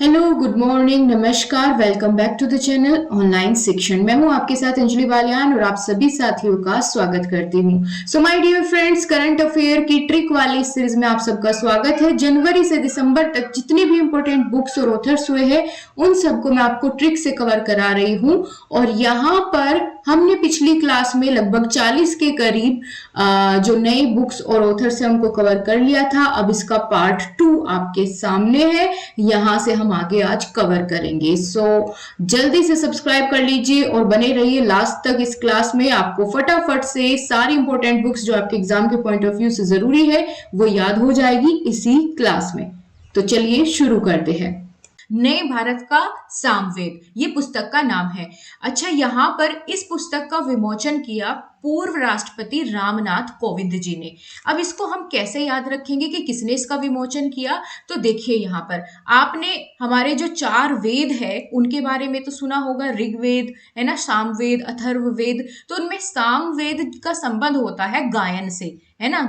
Hello, good morning, नमस्कार, welcome back to the channel online Shikshan. मैं हूं आपके साथ अंजलि बालियान और आप सभी साथियों का स्वागत करती हूं। So my dear friends, current affair की ट्रिक वाली सीरीज में आप सबका स्वागत है। जनवरी से दिसंबर तक जितनी भी इंपॉर्टेंट बुक्स और ऑथर्स हुए हैं उन सबको मैं आपको ट्रिक से कवर करा रही हूं। और यहाँ पर हमने पिछली क्लास में लगभग 40 के करीब जो नई बुक्स और ऑथर्स है उनको कवर कर लिया था। अब इसका पार्ट 2 आपके सामने है, यहां से हम आगे आज कवर करेंगे। सो जल्दी से सब्सक्राइब कर लीजिए और बने रहिए लास्ट तक इस क्लास में। आपको फटाफट से सारी इंपॉर्टेंट बुक्स जो आपके एग्जाम के पॉइंट ऑफ व्यू से जरूरी है वो याद हो जाएगी इसी क्लास में। तो चलिए शुरू करते हैं। नए भारत का सामवेद, ये पुस्तक का नाम है। अच्छा, यहाँ पर इस पुस्तक का विमोचन किया पूर्व राष्ट्रपति रामनाथ कोविंद जी ने। अब इसको हम कैसे याद रखेंगे कि किसने इसका विमोचन किया? तो देखिए, यहाँ पर आपने हमारे जो 4 वेद है उनके बारे में तो सुना होगा, ऋग्वेद है ना, सामवेद, अथर्ववेद। तो उनमें सामवेद का संबंध होता है गायन से, है ना,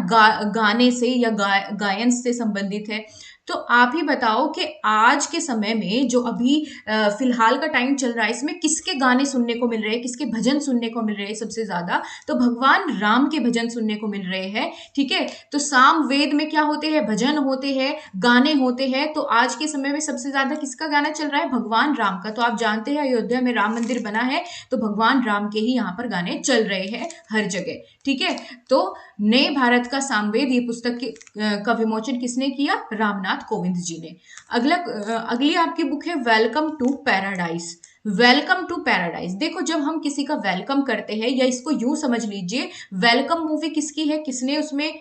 गाने से या गायन से संबंधित है। तो आप ही बताओ कि आज के समय में जो अभी फिलहाल का टाइम चल रहा है, इसमें किसके गाने सुनने को मिल रहे हैं, किसके भजन सुनने को मिल रहे हैं सबसे ज्यादा? तो भगवान राम के भजन सुनने को मिल रहे हैं। ठीक है, तो साम वेद में क्या होते हैं? भजन होते हैं, गाने होते हैं। तो आज के समय में सबसे ज्यादा किसका गाना चल रहा है? भगवान राम का। तो आप जानते हैं अयोध्या में राम मंदिर बना है, तो भगवान राम के ही यहाँ पर गाने चल रहे हैं हर जगह। ठीक है, तो नए भारत का सामवेद, ये पुस्तक का विमोचन किसने किया? रामनाथ कोविंद जी ने। अगली आपकी बुक है welcome to paradise. Welcome to paradise. देखो, जब हम किसी का वेलकम करते हैं, या इसको यूं समझ लीजिए, वेलकम मूवी किसकी है, किसने उसमें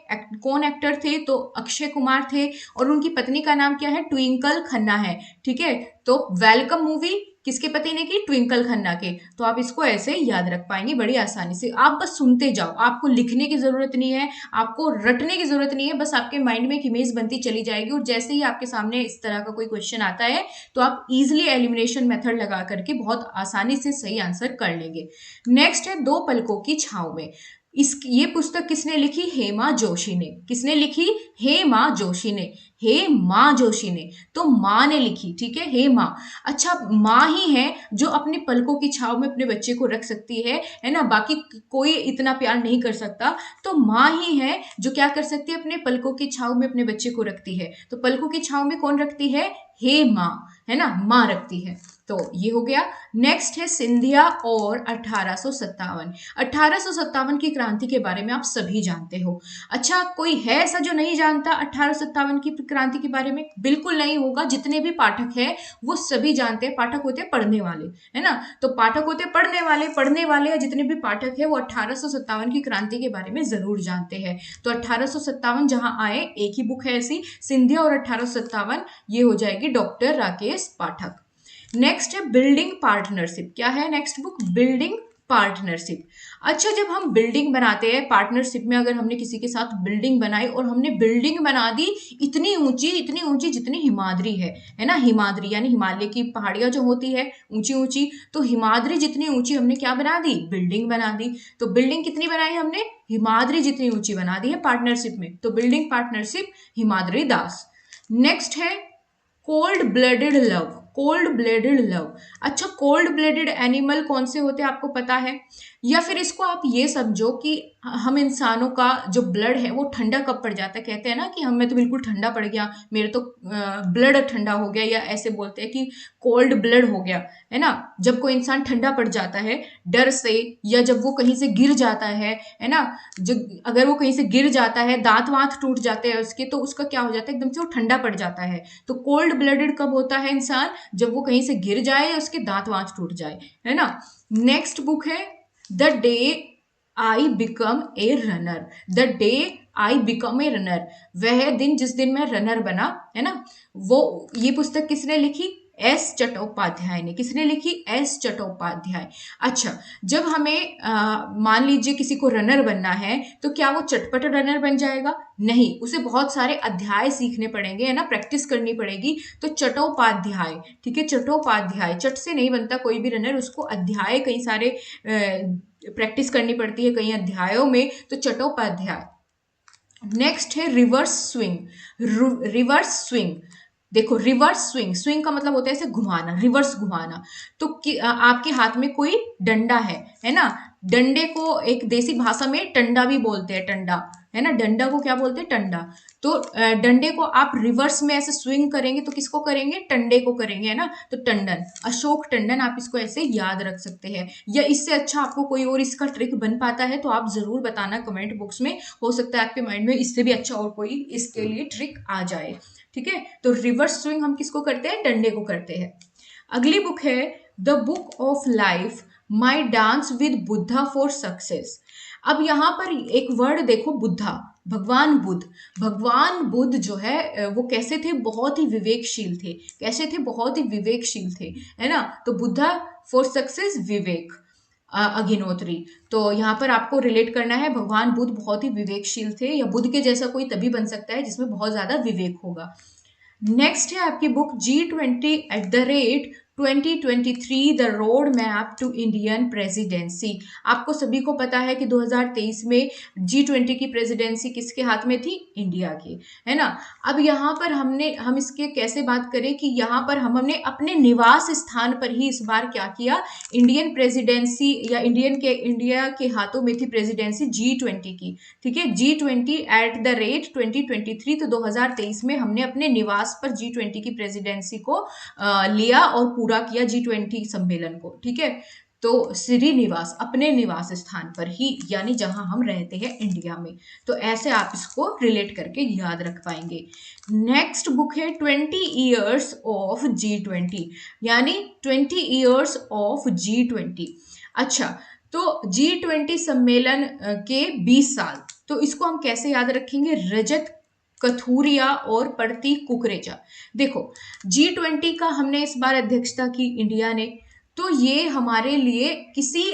कौन एक्टर थे? तो अक्षय कुमार थे, और उनकी पत्नी का नाम क्या है? ट्विंकल खन्ना है। ठीक है, तो वेलकम मूवी किसके पति ने की? ट्विंकल खन्ना के। तो आप इसको ऐसे याद रख पाएंगे बड़ी आसानी से। आप बस सुनते जाओ, आपको लिखने की जरूरत नहीं है, आपको रटने की जरूरत नहीं है, बस आपके माइंड में एक इमेज बनती चली जाएगी। और जैसे ही आपके सामने इस तरह का कोई क्वेश्चन आता है तो आप इजिली एलिमिनेशन मेथड लगा करके बहुत आसानी से सही आंसर कर लेंगे। नेक्स्ट है दो पलकों की छांव में। ये पुस्तक किसने लिखी? हेमा जोशी ने। किसने लिखी? हेमा जोशी ने। हेमा जोशी ने, तो माँ ने लिखी। ठीक है, हेमा। अच्छा, माँ ही है जो अपनी पलकों की छाव में अपने बच्चे को रख सकती है ना, बाकी कोई इतना प्यार नहीं कर सकता। तो माँ ही है जो क्या कर सकती है? अपने पलकों की छाव में अपने बच्चे को रखती है। तो पलकों की छाव में कौन रखती है? हे माँ, है ना, माँ रखती है। तो ये हो गया। नेक्स्ट है सिंधिया और 1857। 1857 की क्रांति के बारे में आप सभी जानते हो। अच्छा, कोई है ऐसा जो नहीं जानता 1857 की क्रांति के बारे में? बिल्कुल नहीं होगा। जितने भी पाठक हैं वो सभी जानते हैं। पाठक होते हैं पढ़ने वाले, है ना, तो पाठक होते हैं पढ़ने वाले या जितने भी पाठक है वो 1857 की क्रांति के बारे में जरूर जानते हैं। तो 1857 जहां आए, एक ही बुक है ऐसी, सिंधिया और 1857, ये हो जाएगी डॉक्टर राकेश पाठक। नेक्स्ट है बिल्डिंग पार्टनरशिप। क्या है नेक्स्ट बुक? Building partnership. अच्छा, जब हम बिल्डिंग बनाते हैं पार्टनरशिप में, अगर हमने किसी के साथ बिल्डिंग बनाई और हमने बिल्डिंग बना दी इतनी ऊंची जितनी हिमाद्री है ना, हिमाद्री यानी हिमालय की पहाड़ियां जो होती है ऊंची ऊंची, तो हिमाद्री जितनी ऊंची हमने क्या बना दी? बिल्डिंग बना दी। तो बिल्डिंग कितनी बनाई हमने? हिमाद्री जितनी ऊंची बना दी है पार्टनरशिप में। तो बिल्डिंग पार्टनरशिप हिमाद्री दास। नेक्स्ट है cold blooded love. Cold blooded love. अच्छा, कोल्ड ब्लडेड एनिमल कौन से होते हैं आपको पता है? या फिर इसको आप ये समझो कि हम इंसानों का जो ब्लड है वो ठंडा कब पड़ जाता है? कहते हैं ना कि हमें तो बिल्कुल ठंडा पड़ गया, मेरे तो ब्लड ठंडा हो गया, या ऐसे बोलते हैं कि कोल्ड ब्लड हो गया, है ना। जब कोई इंसान ठंडा पड़ जाता है डर से, या जब वो कहीं से गिर जाता है ना, जो अगर वो कहीं से गिर जाता है, दांत वांत टूट जाते हैं उसके, तो उसका क्या हो जाता है? एकदम से वो ठंडा पड़ जाता है। तो कोल्ड ब्लडेड कब होता है इंसान? जब वो कहीं से गिर जाए या उसके दांत वांत टूट जाए, है ना। नेक्स्ट बुक है the day I become a runner. The day I become a runner, वह दिन जिस दिन मैं रनर बना, है ना। वो ये पुस्तक किसने लिखी? एस चट्टोपाध्याय ने। किसने लिखी? एस चट्टोपाध्याय। अच्छा, जब हमें मान लीजिए किसी को रनर बनना है, तो क्या वो चटपट रनर बन जाएगा? नहीं, उसे बहुत सारे अध्याय सीखने पड़ेंगे, है ना, प्रैक्टिस करनी पड़ेगी। तो चट्टोपाध्याय, ठीक है, चट्टोपाध्याय, चट से नहीं बनता कोई भी रनर, उसको अध्याय कई सारे प्रैक्टिस करनी पड़ती है कई अध्यायों में। तो चट्टोपाध्याय। नेक्स्ट है रिवर्स स्विंग। रिवर्स स्विंग, देखो रिवर्स स्विंग, स्विंग का मतलब होता है ऐसे घुमाना, रिवर्स घुमाना। तो आपके हाथ में कोई डंडा है ना, डंडे को एक देसी भाषा में टंडा भी बोलते हैं, टंडा, है ना, डंडा को क्या बोलते हैं, टंडा। तो डंडे को आप रिवर्स में ऐसे स्विंग करेंगे तो किसको करेंगे, टंडे को करेंगे, है ना। तो टंडन, अशोक टंडन, आप इसको ऐसे याद रख सकते हैं। या इससे अच्छा आपको कोई और इसका ट्रिक बन पाता है तो आप जरूर बताना कमेंट बॉक्स में, हो सकता है आपके माइंड में इससे भी अच्छा और कोई इसके लिए ट्रिक आ जाए। ठीक है, तो रिवर्स स्विंग हम किसको करते हैं, डंडे को करते हैं। अगली बुक है the book of life, my dance with Buddha for success. अब यहाँ पर एक वर्ड देखो, बुद्धा, भगवान बुद्ध। भगवान बुद्ध जो है वो कैसे थे, बहुत ही विवेकशील थे। कैसे थे, बहुत ही विवेकशील थे, है ना। तो बुद्धा फॉर सक्सेस, विवेक, अग्निहोत्री। तो यहाँ पर आपको रिलेट करना है, भगवान बुद्ध बहुत ही विवेकशील थे, या बुद्ध के जैसा कोई तभी बन सकता है जिसमें बहुत ज्यादा विवेक होगा। नेक्स्ट है आपकी book G20 @2023 the road map to Indian presidency. आपको सभी को पता है कि 2023 में G20 की प्रेसिडेंसी किसके हाथ में थी, इंडिया की, है ना। अब यहाँ पर हम इसके कैसे बात करें कि यहाँ पर हमने अपने निवास स्थान पर ही इस बार क्या किया, इंडियन प्रेसिडेंसी या इंडिया के हाथों में थी प्रेसिडेंसी G20 की। ठीक है, G20 @2023, तो 2023 में हमने अपने निवास पर G20 की प्रेसिडेंसी को लिया और पूरा किया G20 सम्मेलन को। ठीक है, तो श्रीनिवास, अपने निवास स्थान पर ही, यानी जहां हम रहते हैं इंडिया में। तो ऐसे आप इसको रिलेट करके याद रख पाएंगे। नेक्स्ट बुक है 20 ईयर्स ऑफ G20, यानी 20 ईयर्स ऑफ G20। अच्छा, तो G20 सम्मेलन के 20 साल, तो इसको हम कैसे याद रखेंगे, रजत कथूरिया और प्रतीक कुकरेजा। देखो G20 का हमने इस बार अध्यक्षता की इंडिया ने, तो ये हमारे लिए किसी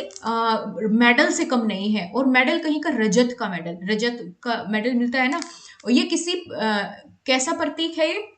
मेडल से कम नहीं है। और मेडल कहीं का रजत का मेडल, रजत का मेडल मिलता है ना। और ये किसी कैसा प्रतीक है ये,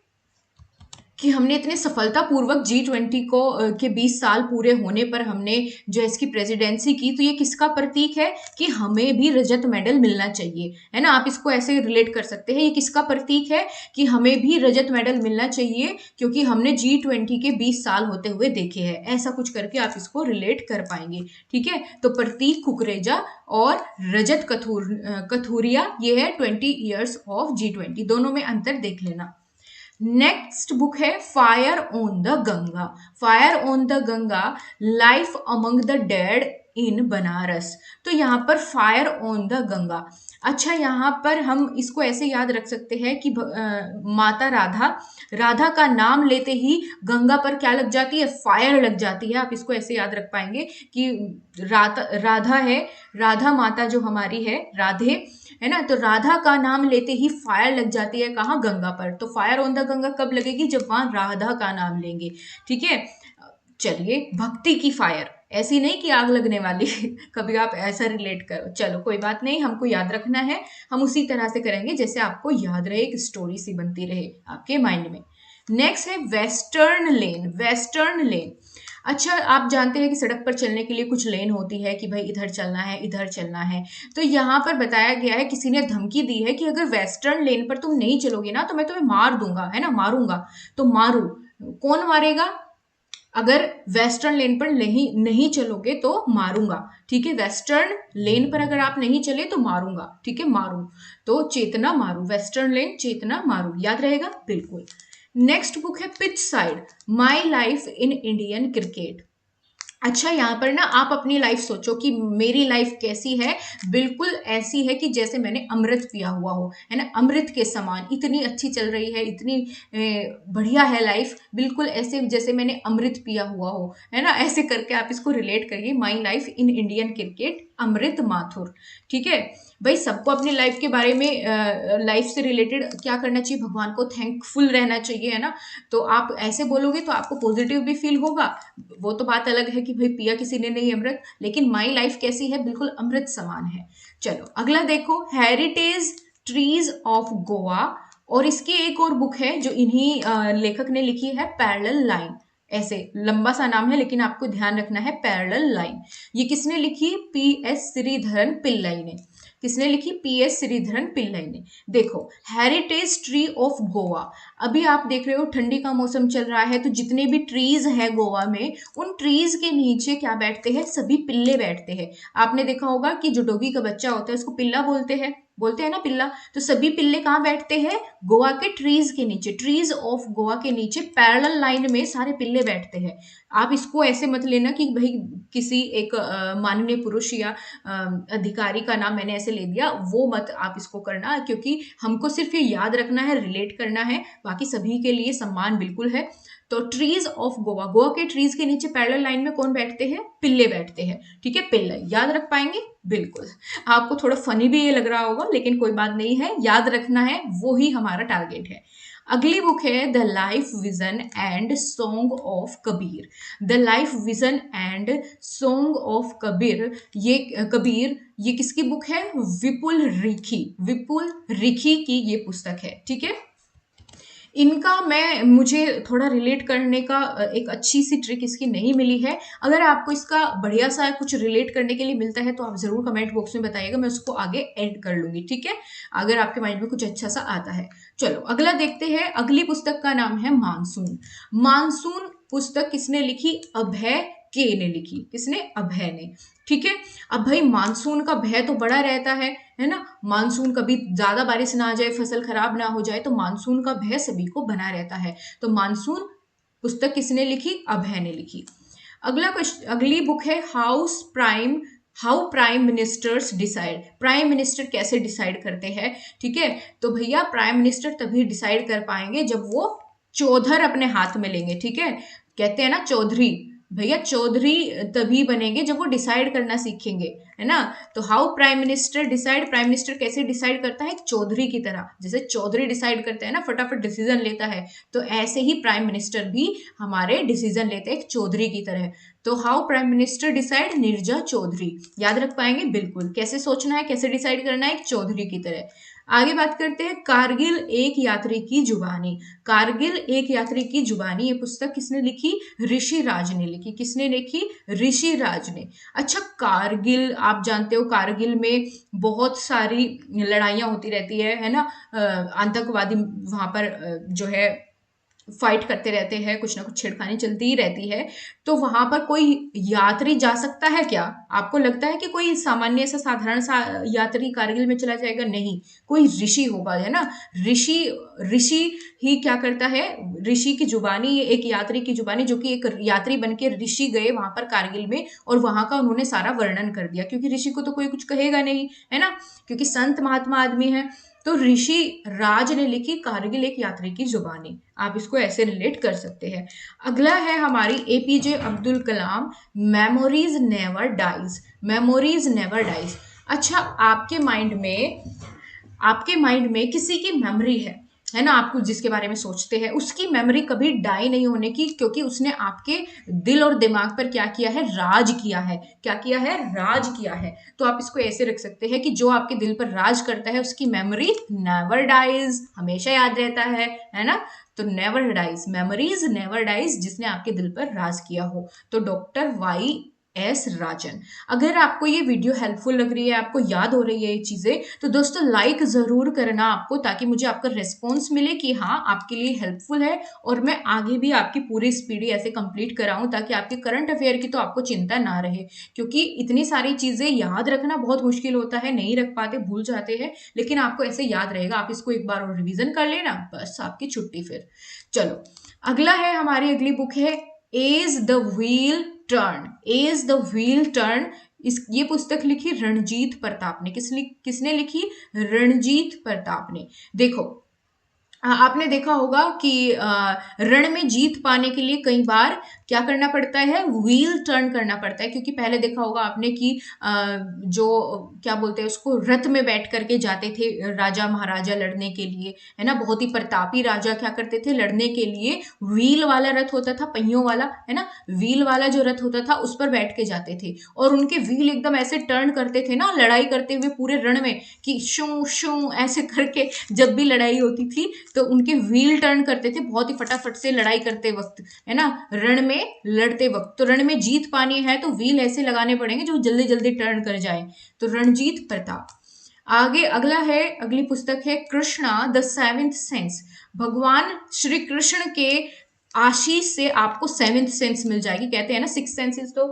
कि हमने इतने सफलतापूर्वक G20 को के 20 साल पूरे होने पर हमने जो इसकी प्रेसिडेंसी की, तो ये किसका प्रतीक है, कि हमें भी रजत मेडल मिलना चाहिए, है ना। आप इसको ऐसे रिलेट कर सकते हैं, ये किसका प्रतीक है, कि हमें भी रजत मेडल मिलना चाहिए क्योंकि हमने G20 के 20 साल होते हुए देखे हैं। ऐसा कुछ करके आप इसको रिलेट कर पाएंगे। ठीक है, तो प्रतीक कुकरेजा और रजत कथूरिया, ये है 20 ईयर्स ऑफ G20, दोनों में अंतर देख लेना। नेक्स्ट बुक है fire on the Ganga. Fire on the Ganga, life among the dead in Banaras. तो यहाँ पर फायर ऑन द गंगा, अच्छा यहाँ पर हम इसको ऐसे याद रख सकते हैं कि माता राधा, राधा का नाम लेते ही गंगा पर क्या लग जाती है, फायर लग जाती है। आप इसको ऐसे याद रख पाएंगे कि राधा है, राधा माता जो हमारी है, राधे, है ना। तो राधा का नाम लेते ही फायर लग जाती है, कहाँ, गंगा पर। तो फायर ऑन द गंगा कब लगेगी, जब वहां राधा का नाम लेंगे। ठीक है, चलिए भक्ति की फायर, ऐसी नहीं कि आग लगने वाली कभी आप ऐसा रिलेट करो, चलो कोई बात नहीं, हमको याद रखना है, हम उसी तरह से करेंगे जैसे आपको याद रहे, एक स्टोरी सी बनती रहे आपके माइंड में। नेक्स्ट है वेस्टर्न लेन। वेस्टर्न लेन, अच्छा आप जानते हैं कि सड़क पर चलने के लिए कुछ लेन होती है कि भाई इधर चलना है, इधर चलना है। तो यहाँ पर बताया गया है, किसी ने धमकी दी है कि अगर वेस्टर्न लेन पर तुम नहीं चलोगे ना तो मैं तुम्हें मार दूंगा, है ना, मारूंगा। तो मारू, कौन मारेगा, अगर वेस्टर्न लेन पर नहीं चलोगे तो मारूंगा। ठीक है, वेस्टर्न लेन पर अगर आप नहीं चले तो मारूंगा। ठीक है, मारू, तो चेतना मारू, वेस्टर्न लेन चेतना मारू, याद रहेगा बिल्कुल। नेक्स्ट बुक है pitch side, my life in Indian cricket. अच्छा यहाँ पर ना आप अपनी लाइफ सोचो कि मेरी लाइफ कैसी है, बिल्कुल ऐसी है कि जैसे मैंने अमृत पिया हुआ हो, है ना, अमृत के समान, इतनी अच्छी चल रही है, इतनी बढ़िया है लाइफ, बिल्कुल ऐसे जैसे मैंने अमृत पिया हुआ हो, है ना। ऐसे करके आप इसको रिलेट करिए, my life in Indian cricket, Amrit Mathur. ठीक है भाई, सबको अपनी लाइफ के बारे में, लाइफ से रिलेटेड क्या करना चाहिए, भगवान को थैंकफुल रहना चाहिए, है ना। तो आप ऐसे बोलोगे तो आपको पॉजिटिव भी फील होगा। वो तो बात अलग है कि भाई पिया किसी ने नहीं अमृत, लेकिन माई लाइफ कैसी है, बिल्कुल अमृत समान है। चलो अगला देखो, हेरिटेज ट्रीज ऑफ गोवा, और इसकी एक और बुक है जो इन्हीं लेखक ने लिखी है, पैरेलल लाइन। ऐसे लंबा सा नाम है लेकिन आपको ध्यान रखना है, पैरेलल लाइन। ये किसने लिखी, PS श्रीधरन पिल्लाई ने। किसने लिखी? PS श्रीधरन पिल्लई ने। देखो, हेरिटेज ट्री ऑफ गोवा, अभी आप देख रहे हो ठंडी का मौसम चल रहा है, तो जितने भी ट्रीज है गोवा में, उन ट्रीज के नीचे क्या बैठते हैं? सभी पिल्ले बैठते हैं। आपने देखा होगा कि जो डॉगी का बच्चा होता है उसको पिल्ला बोलते हैं ना, पिल्ला। तो सभी पिल्ले कहाँ बैठते हैं? गोवा के ट्रीज के नीचे, ट्रीज ऑफ गोवा के नीचे पैरेलल लाइन में सारे पिल्ले बैठते हैं। आप इसको ऐसे मत लेना कि भाई किसी एक माननीय पुरुष या अधिकारी का नाम मैंने ऐसे ले दिया, वो मत आप इसको करना, क्योंकि हमको सिर्फ ये याद रखना है, रिलेट करना है, बाकी सभी के लिए सम्मान बिल्कुल है। तो ट्रीज ऑफ गोवा, गोवा के ट्रीज के नीचे पैरेलल लाइन में कौन बैठते हैं? पिल्ले बैठते हैं। ठीक है, पिल्ले याद रख पाएंगे? बिल्कुल। आपको थोड़ा फनी भी ये लग रहा होगा, लेकिन कोई बात नहीं है, याद रखना है, वो ही हमारा टारगेट है। अगली बुक है the life vision and song of Kabir. The life vision and song of Kabir, ये किसकी बुक है? विपुल रिखी की ये पुस्तक है। ठीक है, इनका मुझे थोड़ा रिलेट करने का एक अच्छी सी ट्रिक इसकी नहीं मिली है। अगर आपको इसका बढ़िया सा कुछ रिलेट करने के लिए मिलता है तो आप जरूर कमेंट बॉक्स में बताइएगा, मैं उसको आगे ऐड कर लूंगी। ठीक है, अगर आपके माइंड में कुछ अच्छा सा आता है। चलो अगला देखते हैं। अगली पुस्तक का नाम है मानसून। मानसून पुस्तक किसने लिखी? अभय के ने लिखी। किसने? अभय ने। ठीक है, अब भाई मानसून का भय तो बड़ा रहता है ना। मानसून कभी ज्यादा बारिश ना आ जाए, फसल खराब ना हो जाए, तो मानसून का भय सभी को बना रहता है। तो मानसून पुस्तक किसने लिखी? अभय ने लिखी। अगली बुक है how prime ministers decide. Prime minister कैसे डिसाइड करते हैं? ठीक है, तो भैया प्राइम मिनिस्टर तभी डिसाइड कर पाएंगे जब वो चौधर अपने हाथ में लेंगे। ठीक है, कहते हैं ना चौधरी, भैया चौधरी तभी बनेंगे जब वो डिसाइड करना सीखेंगे, है ना। तो how prime minister decide, prime minister कैसे डिसाइड करता है? चौधरी की तरह, जैसे चौधरी डिसाइड करते हैं ना, फटाफट डिसीजन लेता है, तो ऐसे ही प्राइम मिनिस्टर भी हमारे डिसीजन लेते हैं एक चौधरी की तरह। तो how prime minister decide, Neerja Chaudhary. याद रख पाएंगे? बिल्कुल। कैसे सोचना है, कैसे डिसाइड करना है? एक चौधरी की तरह। आगे बात करते हैं कारगिल एक यात्री की जुबानी। कारगिल एक यात्री की जुबानी, ये पुस्तक किसने लिखी? ऋषि राज ने लिखी। किसने लिखी? ऋषि राज ने। अच्छा, कारगिल आप जानते हो, कारगिल में बहुत सारी लड़ाइयां होती रहती है ना। आतंकवादी वहां पर जो है फाइट करते रहते हैं, कुछ ना कुछ छेड़खानी चलती ही रहती है। तो वहां पर कोई यात्री जा सकता है क्या? आपको लगता है कि कोई सामान्य सा साधारण सा यात्री कारगिल में चला जाएगा? नहीं, कोई ऋषि होगा, है ना। ऋषि ही क्या करता है? ऋषि की जुबानी, एक यात्री की जुबानी, जो कि एक यात्री बन के ऋषि गए वहां पर कारगिल में, और वहां का उन्होंने सारा वर्णन कर दिया, क्योंकि ऋषि को तो कोई कुछ कहेगा नहीं, है ना, क्योंकि संत महात्मा आदमी है। तो ऋषि राज ने लिखी कारगिल एक यात्री की जुबानी। आप इसको ऐसे रिलेट कर सकते हैं। अगला है हमारी APJ Abdul Kalam, memories never dies. Memories never dies. अच्छा, आपके माइंड में किसी की मेमोरी है ना, आपको जिसके बारे में सोचते हैं उसकी मेमोरी कभी डाई नहीं होने की, क्योंकि उसने आपके दिल और दिमाग पर क्या किया है? राज किया है। क्या किया है? राज किया है। तो आप इसको ऐसे रख सकते हैं कि जो आपके दिल पर राज करता है उसकी मेमोरी नेवर डाइज, हमेशा याद रहता है ना। तो never dies, memories never dies, जिसने आपके दिल पर राज किया हो। तो डॉक्टर YS राजन। अगर आपको ये वीडियो हेल्पफुल लग रही है, आपको याद हो रही है ये चीजें, तो दोस्तों लाइक जरूर करना आपको, ताकि मुझे आपका रिस्पॉन्स मिले कि हाँ आपके लिए हेल्पफुल है, और मैं आगे भी आपकी पूरी स्पीडी ऐसे कंप्लीट कराऊं, ताकि आपके करंट अफेयर की तो आपको चिंता ना रहे। क्योंकि इतनी सारी चीजें याद रखना बहुत मुश्किल होता है, नहीं रख पाते, भूल जाते हैं, लेकिन आपको ऐसे याद रहेगा। आप इसको एक बार और रिविजन कर लेना, बस आपकी छुट्टी फिर। चलो अगला है, हमारी अगली बुक है as the wheel turn. As the wheel turn, ये पुस्तक लिखी रणजीत प्रताप ने। किसने लिखी? रणजीत प्रताप ने। देखो, आपने देखा होगा कि रण में जीत पाने के लिए कई बार क्या करना पड़ता है? व्हील टर्न करना पड़ता है। क्योंकि पहले देखा होगा आपने कि जो क्या बोलते हैं उसको, रथ में बैठ करके जाते थे राजा महाराजा लड़ने के लिए, है ना। बहुत ही प्रतापी राजा क्या करते थे? लड़ने के लिए व्हील वाला रथ होता था, पहियों वाला, है ना, व्हील वाला जो रथ होता था उस पर बैठ के जाते थे, और उनके व्हील एकदम ऐसे टर्न करते थे ना लड़ाई करते हुए पूरे रण में, कि शू शू ऐसे करके जब भी लड़ाई होती थी तो उनके व्हील टर्न करते थे बहुत ही फटाफट से लड़ाई करते वक्त, है ना, रण में लड़ते वक्त। तो रण में जीत पानी है तो व्हील ऐसे लगाने पड़ेंगे जो जल्दी जल्दी टर्न कर जाए। तो रणजीत प्रताप। आगे अगली पुस्तक है कृष्णा द सेवेंथ सेंस। भगवान श्री कृष्ण के आशीष से आपको सेवेंथ सेंस मिल जाएगी। कहते हैं ना सिक्स सेंसेस तो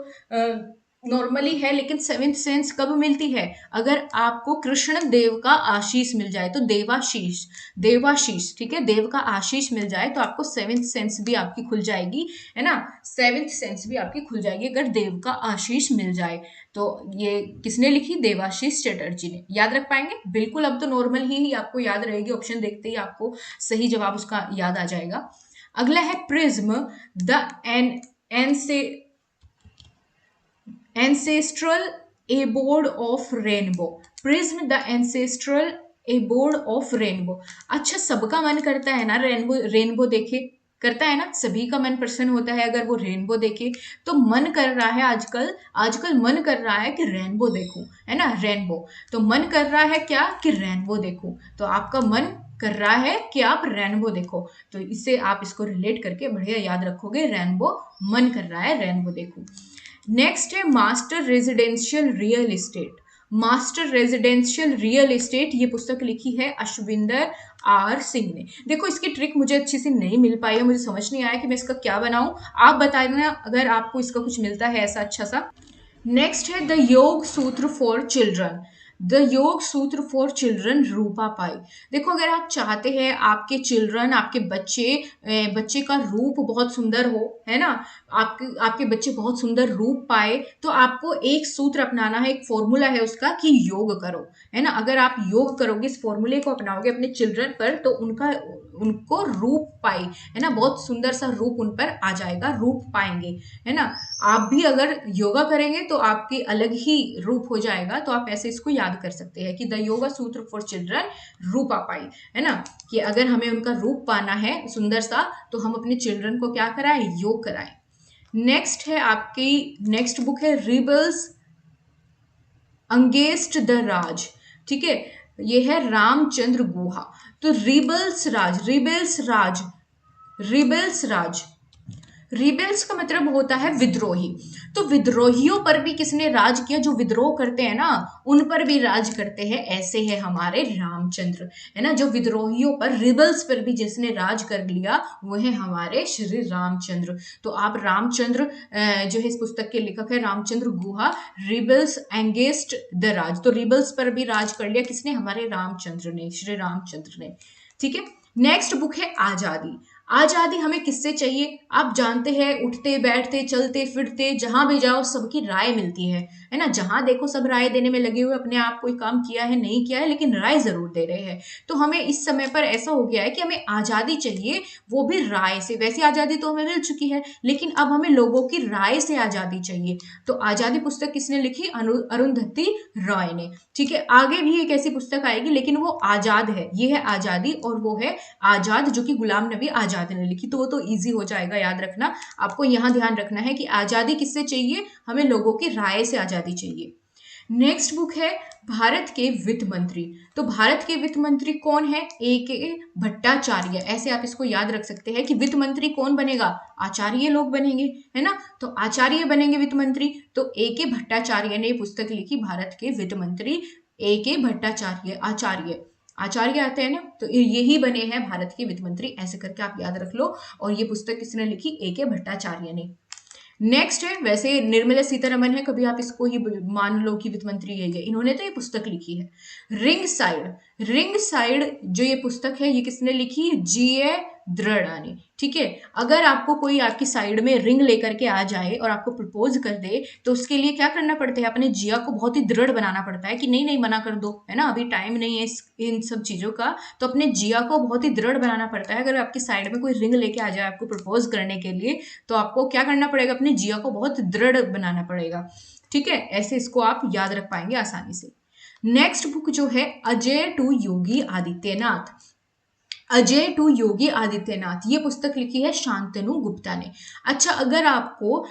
नॉर्मली है, लेकिन सेवेंथ सेंस कब मिलती है? अगर आपको कृष्ण देव का आशीष मिल जाए, तो देवाशीष, ठीक है, देव का आशीष मिल जाए तो आपको सेवेंथ सेंस भी आपकी खुल जाएगी, है ना। सेवेंथ सेंस भी आपकी खुल जाएगी अगर देव का आशीष मिल जाए। तो ये किसने लिखी? देवाशीष चटर्जी ने। याद रख पाएंगे? बिल्कुल, अब तो नॉर्मल ही आपको याद रहेगी, ऑप्शन देखते ही आपको सही जवाब उसका याद आ जाएगा। अगला है prism the ancestral abode of rainbow. Prism the ancestral abode of rainbow. अच्छा, सबका मन करता है ना रेनबो देखे, करता है ना, सभी का मन प्रसन्न होता है अगर वो रेनबो देखे। तो मन कर रहा है आजकल मन कर रहा है कि रेनबो देखूं, है ना, रेनबो। तो मन कर रहा है क्या? कि रेनबो देखूं। तो आपका मन कर रहा है कि आप रेनबो देखो, तो इससे आप इसको रिलेट करके बढ़िया याद रखोगे, रेनबो मन कर रहा है, रेनबो देखो। नेक्स्ट है master residential real estate. Master residential real estate, ये पुस्तक लिखी है अश्विंदर आर सिंह ने। देखो, इसकी ट्रिक मुझे अच्छी से नहीं मिल पाई है, मुझे समझ नहीं आया कि मैं इसका क्या बनाऊं। आप बता देना अगर आपको इसका कुछ मिलता है ऐसा अच्छा सा। नेक्स्ट है द योग सूत्र फॉर चिल्ड्रन। द योग सूत्र फॉर चिल्ड्रन, रूपा पाई। देखो, अगर आप चाहते हैं आपके चिल्ड्रन, आपके बच्चे का रूप बहुत सुंदर हो, है ना, आपके बच्चे बहुत सुंदर रूप पाए, तो आपको एक सूत्र अपनाना है, एक फॉर्मूला है उसका कि योग करो, है ना। अगर आप योग करोगे, इस फॉर्मूले को अपनाओगे अपने चिल्ड्रन पर, तो उनको रूप पाई, है ना, बहुत सुंदर सा रूप उन पर आ जाएगा, रूप पाएंगे, है ना। आप भी अगर योगा करेंगे तो आपकी अलग ही रूप हो जाएगा। तो आप ऐसे इसको याद कर सकते हैं कि द योगा सूत्र फॉर चिल्ड्रन, रूपा पाई, है ना, कि अगर हमें उनका रूप पाना है सुंदर सा, तो हम अपने चिल्ड्रन को क्या कराएं? योग कराएं। नेक्स्ट है आपकी नेक्स्ट बुक है रिबल्स अगेंस्ट द राज। ठीक है, ये है रामचंद्र गुहा। तो रिबेल्स का मतलब होता है विद्रोही। तो विद्रोहियों पर भी किसने राज किया? जो विद्रोह करते हैं ना, उन पर भी राज करते हैं, ऐसे है हमारे रामचंद्र, है ना। जो विद्रोहियों पर, रिबल्स पर भी जिसने राज कर लिया, वो है हमारे श्री रामचंद्र। तो आप रामचंद्र जो है इस पुस्तक के लेखक है रामचंद्र गुहा, रिबल्स एंगेस्ट द राज। तो रिबल्स पर भी राज कर लिया किसने? हमारे रामचंद्र ने, श्री रामचंद्र ने। ठीक है, नेक्स्ट बुक है आजादी। आजादी हमें किससे चाहिए? आप जानते हैं, उठते बैठते चलते फिरते जहां भी जाओ सबकी राय मिलती है ना। जहां देखो सब राय देने में लगे हुए, अपने आप कोई काम किया है नहीं किया है, लेकिन राय जरूर दे रहे हैं। तो हमें इस समय पर ऐसा हो गया है कि हमें आजादी चाहिए, वो भी राय से। वैसे आजादी तो हमें मिल चुकी है, लेकिन अब हमें लोगों की राय से आजादी चाहिए। तो आजादी पुस्तक किसने लिखी? अरुंधति रॉय ने। ठीक है, आगे भी एक ऐसी पुस्तक आएगी, लेकिन वो आजाद है। ये है आजादी और वो है आजाद, जो कि गुलाम नबी आजाद ने लिखी। तो वो तो इजी हो जाएगा याद रखना। आपको यहां ध्यान रखना है कि आजादी किससे चाहिए? हमें लोगों की राय से आजादी चाहिए। नेक्स्ट बुक है भारत के वित्त मंत्री। तो भारत के वित्त मंत्री कौन है? A.K. भट्टाचार्य। ऐसे आप इसको याद रख सकते हैं कि वित्त मंत्री कौन बनेगा? आचार्य लोग बनेंगे, है ना। तो आचार्य बनेंगे वित्त मंत्री। तो A.K. भट्टाचार्य ने पुस्तक लिखी, भारत के वित्त मंत्री A.K. भट्टाचार्य। आचार्य आते हैं ना, तो यही बने हैं भारत के वित्त मंत्री। ऐसे करके आप याद रख लो। और ये पुस्तक किसने लिखी? A.K. भट्टाचार्य ने। नेक्स्ट है, वैसे निर्मला सीतारमन है, कभी आप इसको ही मान लो कि वित्त मंत्री है, इन्होंने तो ये पुस्तक लिखी है। रिंग साइड जो ये पुस्तक है, ये किसने लिखी? G.A. दृढ़ा ने। ठीक है, अगर आपको कोई आपकी साइड में रिंग लेकर के आ जाए और आपको प्रपोज कर दे, तो उसके लिए क्या करना पड़ता है? अपने जिया को बहुत ही दृढ़ बनाना पड़ता है कि नहीं नहीं मना कर दो, है ना, अभी टाइम नहीं है इन सब चीजों का। तो अपने जिया को बहुत ही दृढ़ बनाना पड़ता है। अगर आपकी साइड में कोई रिंग लेके आ जाए आपको प्रपोज करने के लिए, तो आपको क्या करना पड़ेगा? अपने जिया को बहुत दृढ़ बनाना पड़ेगा। ठीक है, ऐसे इसको आप याद रख पाएंगे आसानी से। नेक्स्ट बुक जो है अजय टू योगी आदित्यनाथ, ये पुस्तक लिखी है शांतनु गुप्ता ने। अच्छा, अगर आपको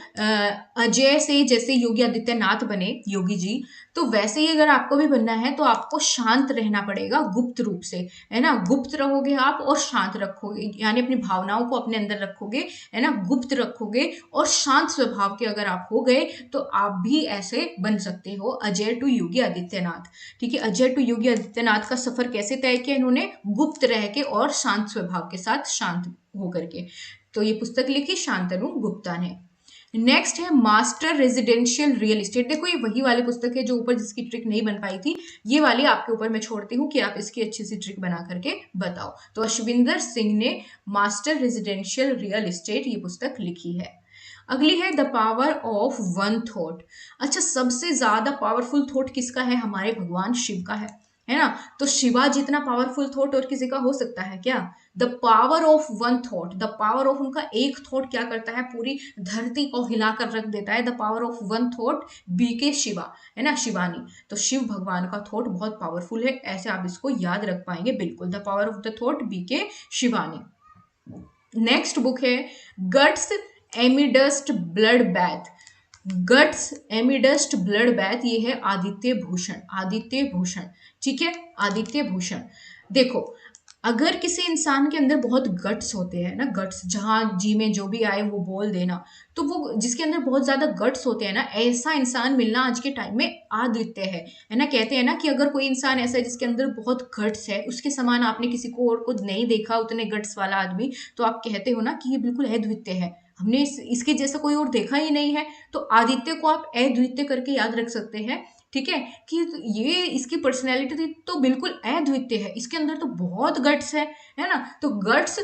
अजय से जैसे योगी आदित्यनाथ बने योगी जी, तो वैसे ही अगर आपको भी बनना है तो आपको शांत रहना पड़ेगा गुप्त रूप से, है ना। गुप्त रहोगे आप और शांत रखोगे, यानी अपनी भावनाओं को अपने अंदर रखोगे, है ना, गुप्त रखोगे और शांत स्वभाव के अगर आप हो गए तो आप भी ऐसे बन सकते हो अजय टू योगी आदित्यनाथ। ठीक है, अजय टू योगी आदित्यनाथ का सफर कैसे तय किया इन्होंने? गुप्त रह के और शांत स्वभाव के साथ, शांत होकर के। तो ये पुस्तक लिखी शांतनु गुप्ता ने। नेक्स्ट है मास्टर रेजिडेंशियल रियल एस्टेट। देखो ये वही वाली पुस्तक है जो ऊपर जिसकी ट्रिक नहीं बन पाई थी, ये वाली आपके ऊपर मैं छोड़ती हूँ कि आप इसकी अच्छी सी ट्रिक बना करके बताओ। तो अश्विंदर सिंह ने मास्टर रेजिडेंशियल रियल एस्टेट ये पुस्तक लिखी है। अगली है the power of one thought. अच्छा, सबसे ज्यादा पावरफुल थॉट किसका है? हमारे भगवान शिव का है ना। तो शिवा जितना पावरफुल थॉट और किसी का हो सकता है क्या? The power of one thought, the power of उनका एक थॉट क्या करता है? पूरी धरती को हिलाकर रख देता है। The power of one thought BK Shiva, है ना, शिवानी। तो शिव भगवान का थॉट बहुत पावरफुल है, ऐसे आप इसको याद रख पाएंगे बिल्कुल। The power of the thought BK Shivani. Next book है guts amidst bloodbath. Guts amidst bloodbath, ये है आदित्य भूषण। आदित्य भूषण, ठीक है, आदित्य भूषण। देखो, अगर किसी इंसान के अंदर बहुत गट्स होते हैं ना, गट्स, जहां जी में जो भी आए वो बोल देना, तो वो जिसके अंदर बहुत ज्यादा गट्स होते हैं ना, ऐसा इंसान मिलना आज के टाइम में अद्वितीय है ना। कहते हैं ना कि अगर कोई इंसान ऐसा है जिसके अंदर बहुत गट्स है, उसके समान आपने किसी को और को नहीं देखा उतने गट्स वाला आदमी, तो आप कहते हो ना कि ये बिल्कुल अद्वितीय है, हमने इसके जैसा कोई और देखा ही नहीं है। तो आदित्य को आप अद्वितीय करके याद रख सकते हैं, ठीक है, कि ये इसकी पर्सनैलिटी तो बिल्कुल अद्वितीय है, इसके अंदर तो बहुत गट्स है ना। तो गट्स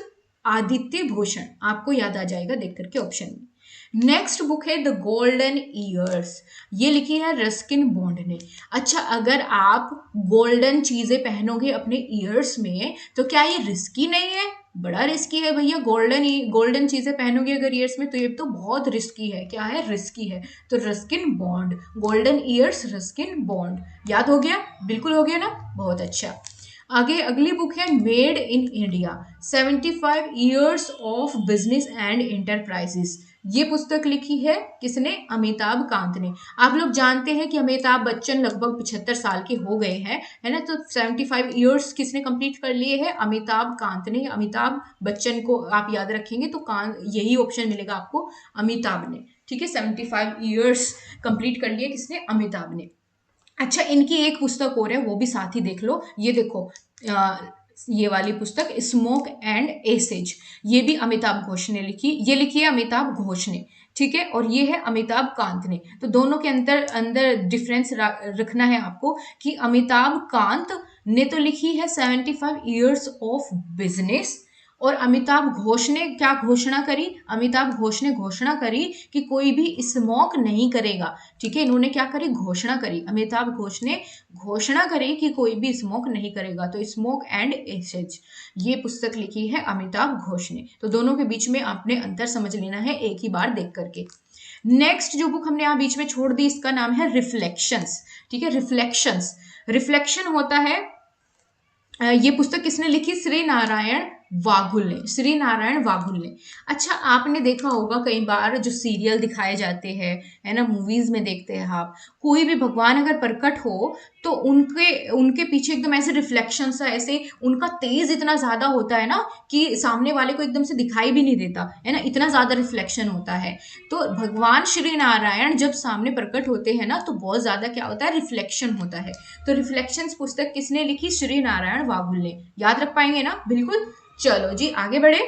आदित्य भूषण आपको याद आ जाएगा देख करके ऑप्शन में। नेक्स्ट बुक है द गोल्डन ईयर्स, ये लिखी है रस्किन बॉन्ड ने। अच्छा, अगर आप गोल्डन चीजें पहनोगे अपने ईयर्स में तो क्या ये रिस्की नहीं है? बड़ा रिस्की है भैया। गोल्डन चीजें पहनोगे अगर ईयर्स में तो ये तो बहुत रिस्की है। क्या है? रिस्की है। तो Ruskin bond, golden years, Ruskin bond, याद हो गया? बिल्कुल हो गया ना, बहुत अच्छा। आगे अगली बुक है made in India 75 years of business and enterprises. ये पुस्तक लिखी है किसने? अमिताभ कांत ने। आप लोग जानते हैं कि अमिताभ बच्चन लगभग 75 साल के हो गए हैं, है ना। तो 75 ईयर्स किसने कंप्लीट कर लिए हैं? अमिताभ कांत ने। अमिताभ बच्चन को आप याद रखेंगे तो कांत, यही ऑप्शन मिलेगा आपको, अमिताभ ने, ठीक है। 75 ईयर्स कंप्लीट कर लिए किसने? अमिताभ ने। अच्छा, इनकी एक पुस्तक और है, वो भी साथ ही देख लो। ये देखो, ये वाली पुस्तक स्मोक एंड एसेज, ये भी अमिताभ घोष ने लिखी। ये लिखी है अमिताभ घोष ने, ठीक है, और ये है अमिताभ कांत ने। तो दोनों के अंदर डिफरेंस रखना है आपको कि अमिताभ कांत ने तो लिखी है 75 ईयर्स ऑफ बिजनेस, और अमिताभ घोष ने क्या घोषणा करी? अमिताभ घोष ने घोषणा करी कि कोई भी स्मोक नहीं करेगा, ठीक है। इन्होंने क्या करी? घोषणा करी। अमिताभ घोष ने घोषणा करी कि कोई भी स्मोक नहीं करेगा। तो स्मोक एंड एसेज, ये पुस्तक लिखी है अमिताभ घोष ने। तो दोनों के बीच में आपने अंतर समझ लेना है एक ही बार देख करके। नेक्स्ट जो बुक हमने यहाँ बीच में छोड़ दी, इसका नाम है रिफ्लेक्शंस, ठीक है। रिफ्लेक्शंस, रिफ्लेक्शन होता है, ये पुस्तक किसने लिखी? श्री नारायण वाघुल ने। श्री नारायण वाघुल ने। अच्छा, आपने देखा होगा कई बार जो सीरियल दिखाए जाते हैं, है ना, मूवीज में देखते हैं आप, कोई भी भगवान अगर प्रकट हो तो उनके पीछे एकदम ऐसे रिफ्लेक्शन सा, ऐसे उनका तेज इतना ज्यादा होता है ना कि सामने वाले को एकदम से दिखाई भी नहीं देता, है ना, इतना ज्यादा रिफ्लेक्शन होता है। तो भगवान श्री नारायण जब सामने प्रकट होते हैं ना तो बहुत ज्यादा क्या होता है? रिफ्लेक्शन होता है। तो रिफ्लेक्शंस पुस्तक किसने लिखी? श्री नारायण वाघुल ने। याद रख पाएंगे ना? बिल्कुल। चलो जी आगे बढ़े।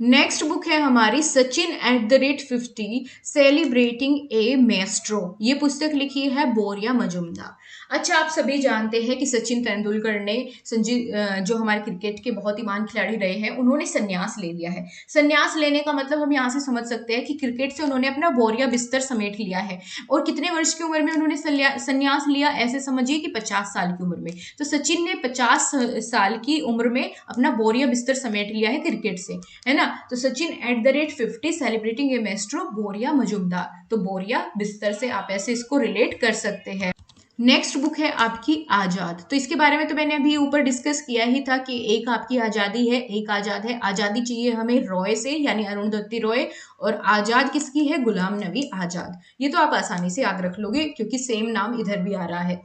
नेक्स्ट बुक है हमारी सचिन @50 सेलिब्रेटिंग ए मेस्ट्रो। ये पुस्तक लिखी है बोरिया मजुमदार। अच्छा, आप सभी जानते हैं कि सचिन तेंदुलकर ने जो हमारे क्रिकेट के बहुत ही महान खिलाड़ी रहे हैं, उन्होंने संन्यास ले लिया है। संन्यास लेने का मतलब हम यहाँ से समझ सकते हैं कि क्रिकेट से उन्होंने अपना बोरिया बिस्तर समेट लिया है। और कितने वर्ष की उम्र में उन्होंने संन्यास लिया? ऐसे समझिए कि 50 साल की उम्र में। तो सचिन ने 50 साल की उम्र में अपना बोरिया बिस्तर समेट लिया है क्रिकेट से, है ना। तो सचिन @50 सेलिब्रेटिंग ए मेस्ट्रो बोरिया मजुमदार। तो बोरिया बिस्तर से आप ऐसे इसको रिलेट कर सकते हैं। नेक्स्ट बुक है आपकी आजाद। तो इसके बारे में तो मैंने अभी ऊपर डिस्कस किया ही था कि एक आपकी आजादी है, एक आजाद है। आजादी चाहिए हमें रॉय से, यानी अरुंधति रॉय, और आजाद किसकी है? गुलाम नबी आजाद। ये तो आप आसानी से याद रख लोगे क्योंकि सेम नाम इधर भी आ रहा है।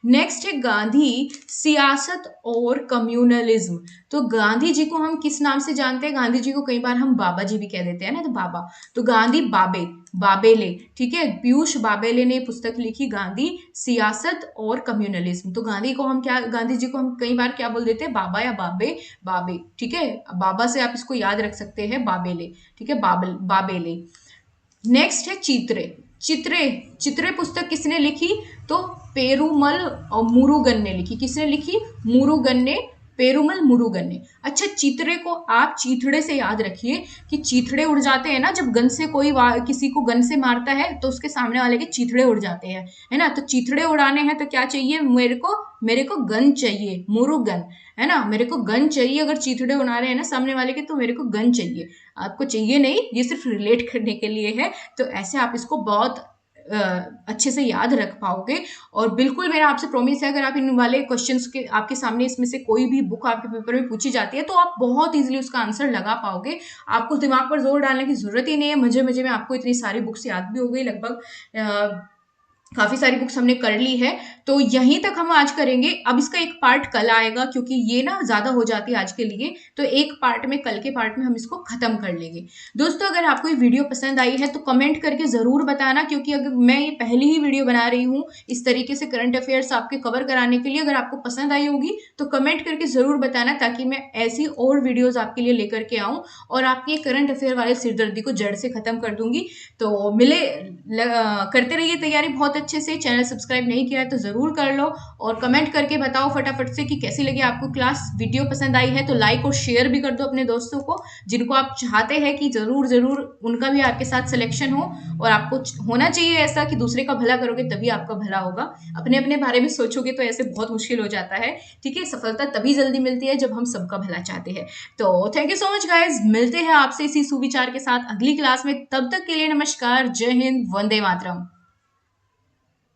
नेक्स्ट है गांधी, सियासत और कम्युनलिज्म। तो गांधी जी को हम किस नाम से जानते हैं? गांधी जी को कई बार हम बाबा जी भी कह देते हैं ना, तो बाबा, तो गांधी बाबे, बाबेले, ठीक है, पीयूष बाबेले ने पुस्तक लिखी गांधी, सियासत और कम्युनलिज्म। तो गांधी को हम क्या, गांधी जी को हम कई बार क्या बोल देते हैं? बाबा या बाबे, बाबे, ठीक है। बाबा से आप इसको याद रख सकते हैं, बाबेले, ठीक है, बाबेले। नेक्स्ट है चित्रे। चित्रे, चित्रे पुस्तक किसने लिखी? तो पेरुमल मुरुगन ने लिखी। किसने लिखी? मुरुगन ने, पेरुमल मुरुगन ने। अच्छा, चित्रे को आप चीथड़े से याद रखिए कि चीथड़े उड़ जाते हैं ना, जब गन से कोई किसी को गन से मारता है तो उसके सामने वाले के चीथड़े उड़ जाते हैं, है ना। तो चीथड़े उड़ाने हैं तो क्या चाहिए? मेरे को गन चाहिए, मुरुगन, है ना। मेरे को गन चाहिए। अगर चीथड़े उड़ा रहे हैं ना सामने वाले के, तो मेरे को गन चाहिए। आपको चाहिए नहीं, ये सिर्फ रिलेट करने के लिए है। तो ऐसे आप इसको बहुत अच्छे से याद रख पाओगे। और बिल्कुल मेरा आपसे प्रॉमिस है, अगर आप इन वाले क्वेश्चंस के आपके सामने इसमें से कोई भी बुक आपके पेपर में पूछी जाती है तो आप बहुत इजीली उसका आंसर लगा पाओगे। आपको दिमाग पर जोर डालने की जरूरत ही नहीं है। मजे मजे में आपको इतनी सारी बुक्स याद भी हो गई, लगभग काफी सारी बुक्स हमने कर ली है। तो यहीं तक हम आज करेंगे। अब इसका एक पार्ट कल आएगा क्योंकि ये ना ज्यादा हो जाती है आज के लिए, तो एक पार्ट में, कल के पार्ट में हम इसको खत्म कर लेंगे। दोस्तों, अगर आपको ये वीडियो पसंद आई है तो कमेंट करके जरूर बताना, क्योंकि अगर मैं ये पहली ही वीडियो बना रही हूँ इस तरीके से करंट अफेयर्स आपके कवर कराने के लिए, अगर आपको पसंद आई होगी तो कमेंट करके जरूर बताना, ताकि मैं ऐसी और वीडियोज आपके लिए लेकर के आऊँ और आपके करंट अफेयर वाले सिरदर्दी को जड़ से खत्म कर दूंगी। तो मिले, करते रहिए तैयारी बहुत अच्छे से। चैनल सब्सक्राइब नहीं किया है तो जरूर कर लो, और कमेंट करके बताओ फटाफट से कि कैसी लगी आपको क्लास। वीडियो पसंद आई है तो लाइक और शेयर भी कर दो अपने दोस्तों को, जिनको आप चाहते हैं कि जरूर जरूर उनका भी आपके साथ सिलेक्शन हो। और आपको होना चाहिए ऐसा कि दूसरे का भला करोगे तभी आपका भला होगा। अपने अपने बारे में सोचोगे तो ऐसे बहुत मुश्किल हो जाता है, ठीक है। सफलता तभी जल्दी मिलती है जब हम सबका भला चाहते हैं। तो thank you so much guys, मिलते हैं आपसे इसी सुविचार के साथ अगली क्लास में। तब तक के लिए नमस्कार, जय हिंद, वंदे मातरम।